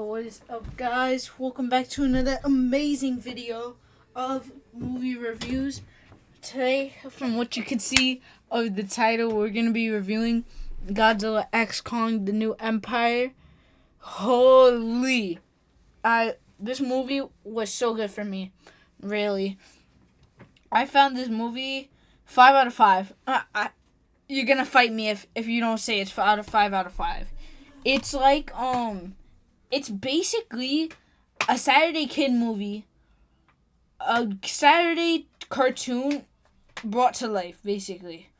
What is up, guys? Welcome back to another amazing video of movie reviews. Today, from what you can see of the title, we're going to be reviewing Godzilla X Kong: The New Empire. Holy! This movie was so good for me. Really. I found this movie 5 out of 5. You're going to fight me if you don't say it's 5 out of 5. It's like, it's basically a Saturday kid movie, a Saturday cartoon brought to life, basically.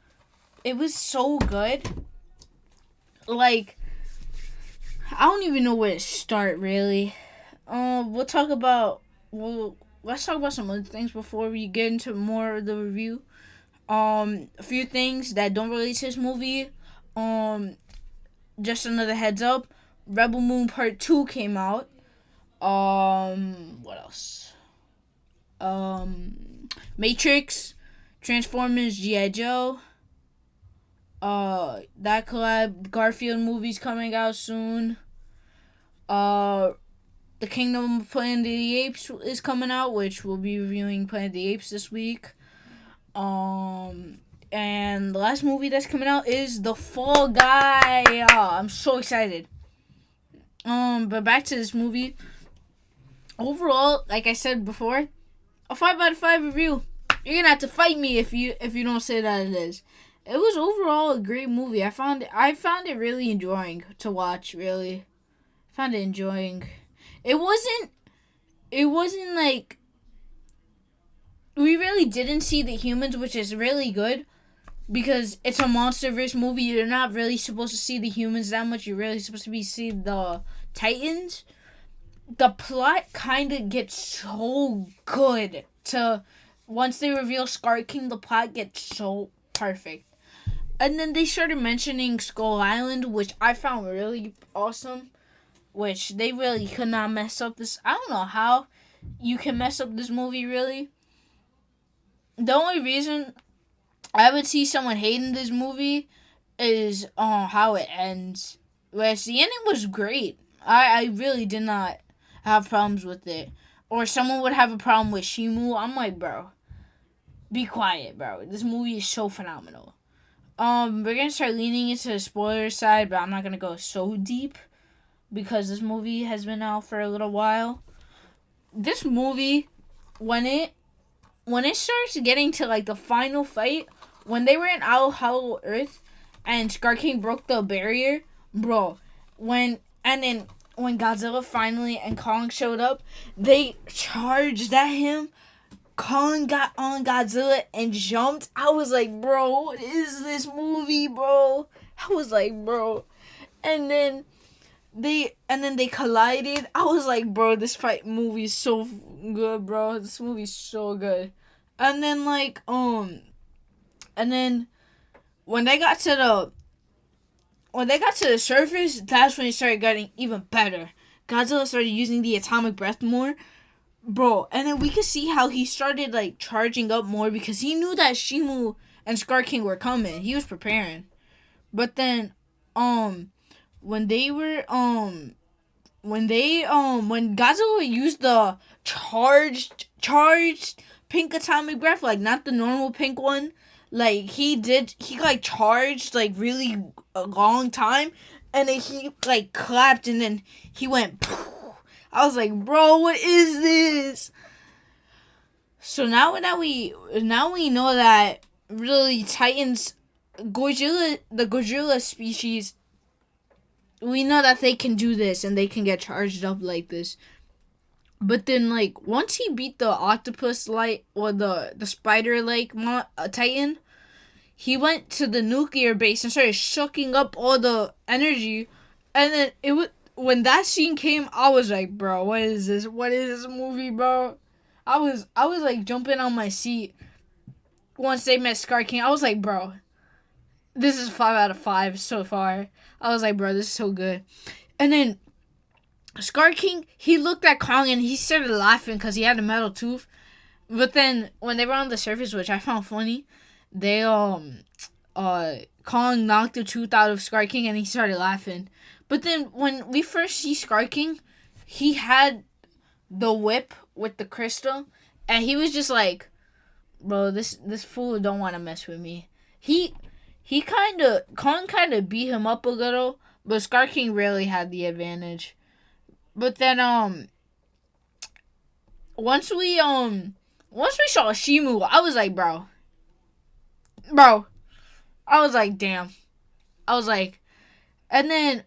It was so good. Like, I don't even know where to start, really. Let's talk about some other things before we get into more of the review. A few things that don't relate to this movie. Just another heads up. Rebel Moon Part 2 came out. What else? Matrix, Transformers, G.I. Joe. That collab, Garfield movie's coming out soon. The Kingdom of Planet of the Apes is coming out, which we'll be reviewing Planet of the Apes this week. And the last movie that's coming out is The Fall Guy. I'm so excited. But back to this movie. Overall, like I said before, a 5 out of 5 review. You're gonna have to fight me if you don't say that it is. It was overall a great movie. I found it really enjoying to watch. Really, found it enjoying. It wasn't like we really didn't see the humans, which is really good. Because it's a MonsterVerse movie, you're not really supposed to see the humans that much. You're really supposed to see the Titans. The plot kind of gets so good. Once they reveal Scar King, the plot gets so perfect. And then they started mentioning Skull Island, which I found really awesome. Which they really could not mess up this. I don't know how you can mess up this movie, really. The only reason I would see someone hating this movie is how it ends. Whereas the ending was great. I really did not have problems with it. Or someone would have a problem with Shimo. I'm like, bro, be quiet, bro. This movie is so phenomenal. We're gonna start leaning into the spoiler side, but I'm not gonna go so deep because this movie has been out for a little while. This movie, when it starts getting to like the final fight, when they were in Hollow Earth and Scar King broke the barrier, bro, when Godzilla finally and Kong showed up, they charged at him. Kong got on Godzilla and jumped. I was like, bro, what is this movie, bro? I was like, bro. And then they collided. I was like, bro, this fight movie is so good, bro. This movie's so good. And then when they got to the surface, that's when it started getting even better. Godzilla started using the atomic breath more, bro. And then we could see how he started like charging up more because he knew that Shimo and Scar King were coming. He was preparing. But then, when Godzilla used the charged pink atomic breath, like not the normal pink one, like he like charged like really a long time, and then he like clapped and then he went poof. I was like, bro, what is this? So now we know that really Titans, the Godzilla species, we know that they can do this and they can get charged up like this. But then, like, once he beat the octopus-like, or the spider-like Titan, he went to the nuclear base and started sucking up all the energy. And then, when that scene came, I was like, bro, what is this? What is this movie, bro? I was like, jumping on my seat once they met Scar King. I was like, bro, this is 5 out of 5 so far. I was like, bro, this is so good. And then Scar King, he looked at Kong and he started laughing because he had a metal tooth. But then when they were on the surface, which I found funny, they Kong knocked the tooth out of Scar King and he started laughing. But then when we first see Scar King, he had the whip with the crystal, and he was just like, bro, this fool don't want to mess with me. He kind of Kong kind of beat him up a little, but Scar King really had the advantage. But then once we saw Shimo, I was like, bro, I was like, damn, I was like, and then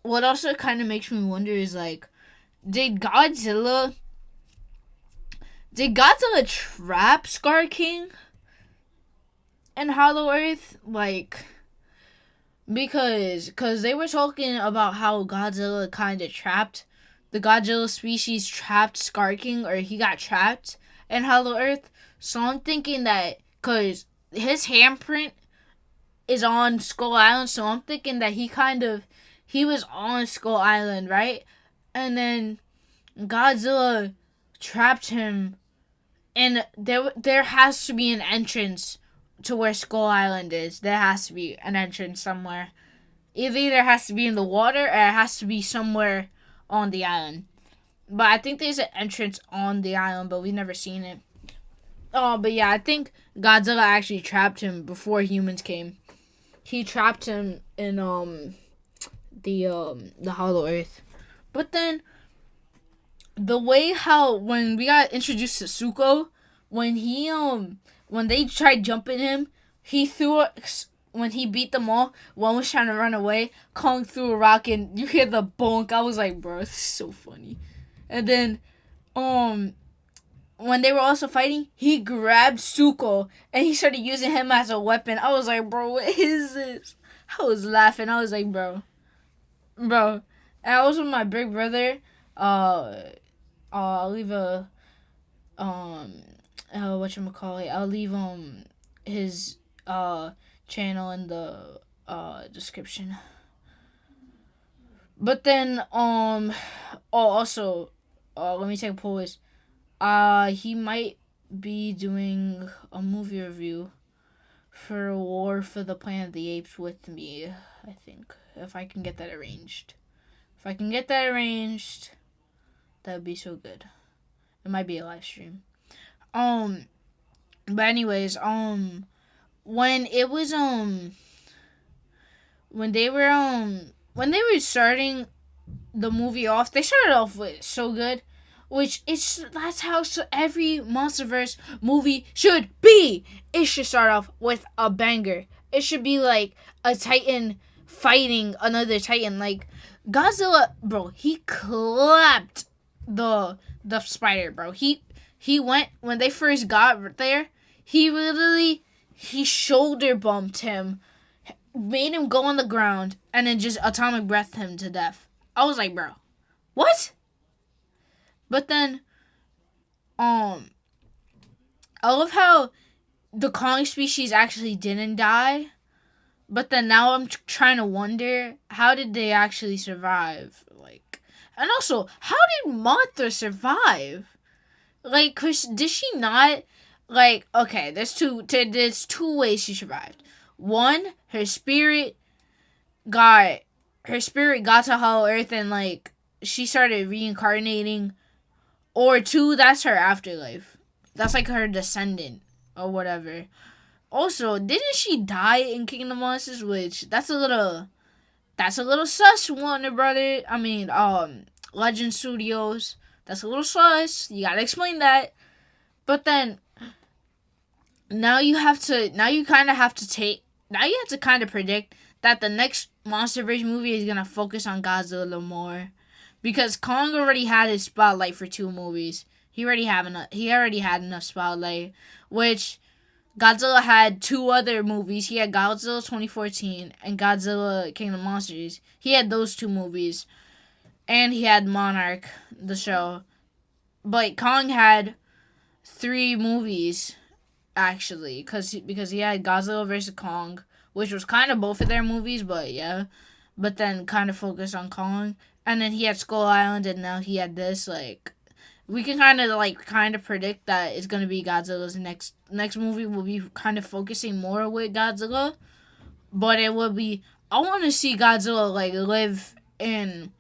what also kind of makes me wonder is like, did Godzilla trap Scar King in Hollow Earth? Like, because they were talking about how Godzilla kind of trapped the Godzilla species trapped Scar King, or he got trapped in Hollow Earth. So I'm thinking that because his handprint is on Skull Island, so I'm thinking that he was on Skull Island, right? And then Godzilla trapped him, and there has to be an entrance to where Skull Island is. There has to be an entrance somewhere. Either it has to be in the water or it has to be somewhere on the island. But I think there's an entrance on the island, but we've never seen it. Oh, but yeah, I think Godzilla actually trapped him before humans came. He trapped him in the Hollow Earth. But then the way how when we got introduced to Suko, when they tried jumping him, he threw when he beat them all, one was trying to run away, Kong threw a rock and you hear the bonk. I was like, bro, this is so funny. And then when they were also fighting, he grabbed Suko and he started using him as a weapon. I was like, bro, what is this? I was laughing. I was like, bro. And I was with my big brother. I'll leave a whatchamacallit. I'll leave his channel in the description. But then also let me take a pause. He might be doing a movie review for War for the Planet of the Apes with me, I think. If I can get that arranged. That would be so good. It might be a live stream. But anyways, when it was when they were starting the movie off, they started off with so good, that's how every MonsterVerse movie should be. It should start off with a banger. It should be like a Titan fighting another Titan. Like Godzilla, bro, he clapped the spider, bro. He went when they first got there. He shoulder bumped him, made him go on the ground, and then just atomic breathed him to death. I was like, bro, what? But then, I love how the Kong species actually didn't die. But then now I'm trying to wonder, how did they actually survive? Like, and also, how did Mothra survive? Like, cause did she not? Like, okay, there's two ways she survived. One, her spirit got to Hollow Earth and like she started reincarnating. Or two, that's her afterlife. That's like her descendant or whatever. Also, didn't she die in King of the Monsters? Which that's a little sus, Warner Brother. I mean, Legend Studios. That's a little sus. You gotta explain that. But then now you have to kind of predict that the next MonsterVerse movie is gonna focus on Godzilla more, because Kong already had his spotlight for 2 movies. He already had enough spotlight, which Godzilla had 2 other movies. He had Godzilla 2014 and Godzilla King of the Monsters. He had those 2 movies. And he had Monarch, the show. But Kong had 3 movies, actually. Because he had Godzilla vs. Kong, which was kind of both of their movies, but yeah. But then kind of focused on Kong. And then he had Skull Island, and now he had this, like... We can kind of predict that it's gonna be Godzilla's next movie will be kind of focusing more with Godzilla, but it will be. I want to see Godzilla like live in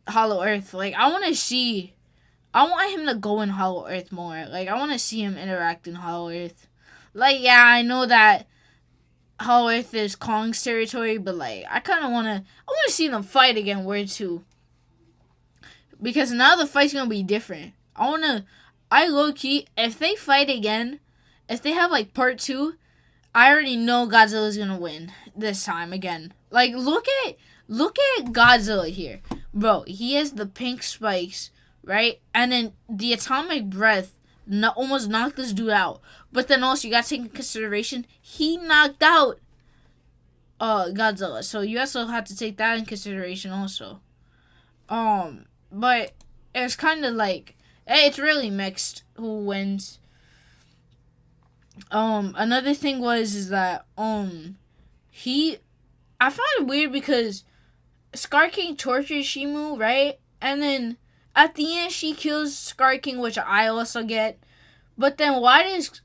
Hollow Earth. Like, I want him to go in Hollow Earth more. Like, I want to see him interact in Hollow Earth. Like, yeah, I know that Hollow Earth is Kong's territory, but like, I want to see them fight again. Where to? Because now the fight's gonna be different. I low key, if they fight again, if they have like part two, I already know Godzilla's gonna win this time again. Like, look at Godzilla here, bro. He has the pink spikes, right? And then the atomic breath almost knocked this dude out. But then also you gotta take into consideration he knocked out Godzilla, so you also have to take that in consideration also. But it's kind of like, it's really mixed who wins. Another thing is that I found it weird because Scar King tortures Shimo, right? And then at the end she kills Scar King, which I also get. But then why does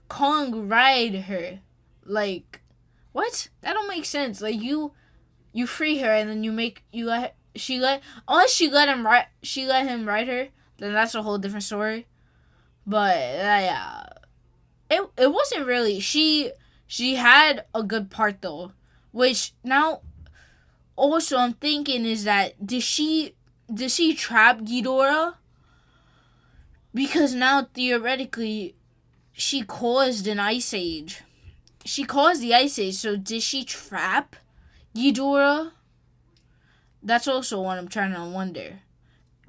Kong ride her? Like, what? That don't make sense. Like, you free her and then unless she let him ride her, then that's a whole different story. But yeah, it wasn't really. She had a good part though, which now also I'm thinking is that did she trap Ghidorah? Because now theoretically she caused an ice age. She caused the ice age, so did she trap Ghidorah? That's also what I'm trying to wonder.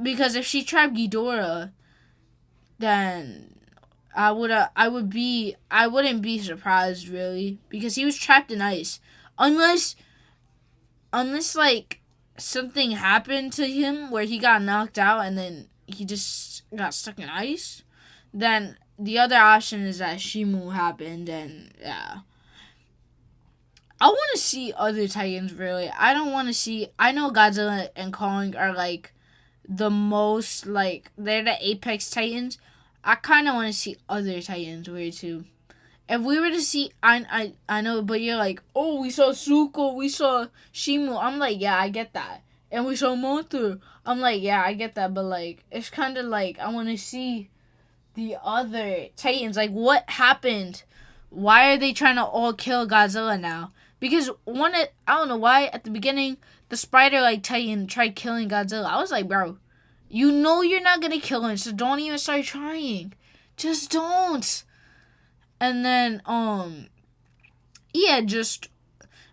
Because if she trapped Ghidorah, then I wouldn't be surprised really, because he was trapped in ice. Unless like something happened to him where he got knocked out and then he just got stuck in ice, then the other option is that Shimo happened, and yeah. I want to see other Titans, really. I don't want to see... I know Godzilla and Kong are, like, the most, like... They're the apex Titans. I kind of want to see other Titans, where too. If we were to see... I know, but you're like, oh, we saw Zuko, we saw Shimo. I'm like, yeah, I get that. And we saw Mothra. I'm like, yeah, I get that. But, like, it's kind of like, I want to see the other Titans. Like, what happened? Why are they trying to all kill Godzilla now? Because I don't know why, at the beginning, the spider-like Titan tried killing Godzilla. I was like, bro, you know you're not going to kill him, so don't even start trying. Just don't. And then, yeah,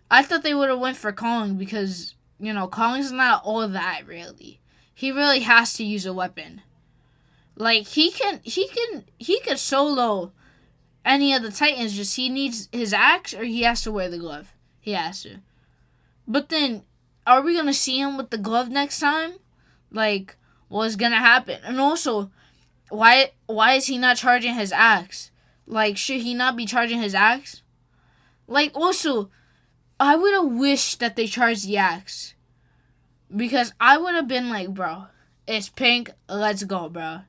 I thought they would have went for Kong because, you know, Kong's not all that, really. He really has to use a weapon. Like, he could solo any of the Titans, just he needs his axe or he has to wear the glove. He has to. But then, are we going to see him with the glove next time? Like, what's going to happen? And also, why is he not charging his axe? Like, should he not be charging his axe? Like, also, I would have wished that they charged the axe. Because I would have been like, bro, it's pink, let's go, bro.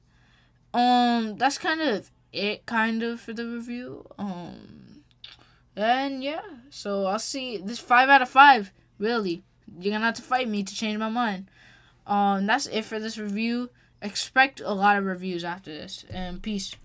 That's kind of it, for the review. And yeah, so I'll see. This 5 out of 5, really. You're gonna have to fight me to change my mind. That's it for this review. Expect a lot of reviews after this, and peace.